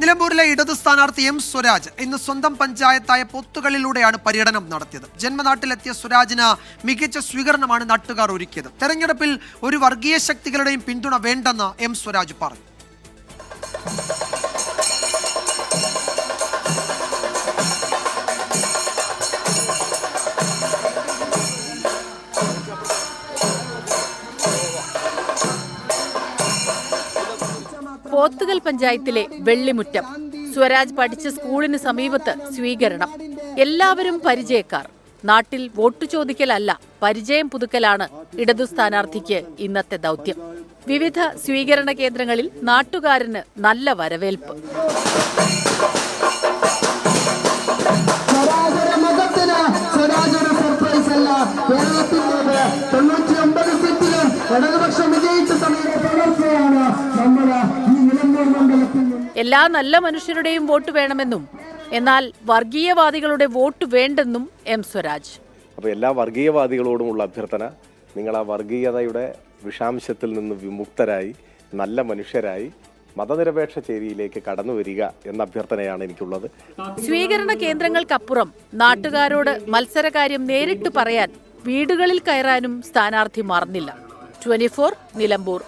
നിലമ്പൂരിലെ ഇടതു സ്ഥാനാർത്ഥി എം സ്വരാജ് ഇന്ന് സ്വന്തം പഞ്ചായത്തായ പൊത്തുകളിലൂടെയാണ് പര്യടനം നടത്തിയത്. ജന്മനാട്ടിലെത്തിയ സ്വരാജിന് മികച്ച സ്വീകരണമാണ് നാട്ടുകാർ ഒരുക്കിയത്. തെരഞ്ഞെടുപ്പിൽ ഒരു വർഗീയ ശക്തികളുടെയും പിന്തുണ വേണ്ടെന്ന് എം സ്വരാജ് പറഞ്ഞു. പോത്തുകൽ പഞ്ചായത്തിലെ വെള്ളിമുറ്റം. സ്വരാജ് പഠിച്ച സ്കൂളിന് സമീപത്ത് സ്വീകരണം. എല്ലാവരും പരിചയക്കാർ. നാട്ടിൽ വോട്ടു ചോദിക്കലല്ല, പരിചയം പുതുക്കലാണ് ഇടതു സ്ഥാനാർത്ഥിക്ക് ഇന്നത്തെ ദൗത്യം. വിവിധ സ്വീകരണ കേന്ദ്രങ്ങളിൽ നാട്ടുകാരന് നല്ല വരവേൽപ്പ്. എല്ലാ നല്ല മനുഷ്യരുടെയും വോട്ട് വേണമെന്നും എന്നാൽ വർഗീയവാദികളുടെ വോട്ട് വേണ്ടെന്നും എം സ്വരാജ്. അപ്പോൾ എല്ലാ വർഗീയവാദികളോടുമുള്ള അഭ്യർത്ഥന, നിങ്ങൾ ആ വർഗീയതയുടെ വിഷാംശത്തിൽ നിന്ന് വിമുക്തരായി നല്ല മനുഷ്യരായി മതനിരപേക്ഷ ചേരിയിലേക്ക് കടന്നു വരിക എന്ന അഭ്യർത്ഥനയാണ് എനിക്കുള്ളത്. സ്വീകരണ കേന്ദ്രങ്ങൾക്കപ്പുറം നാട്ടുകാരോട് മത്സരകാര്യം നേരിട്ട് പറയാൻ വീടുകളിൽ കയറാനും സ്ഥാനാർത്ഥി മറന്നില്ല. 24 നിലമ്പൂർ.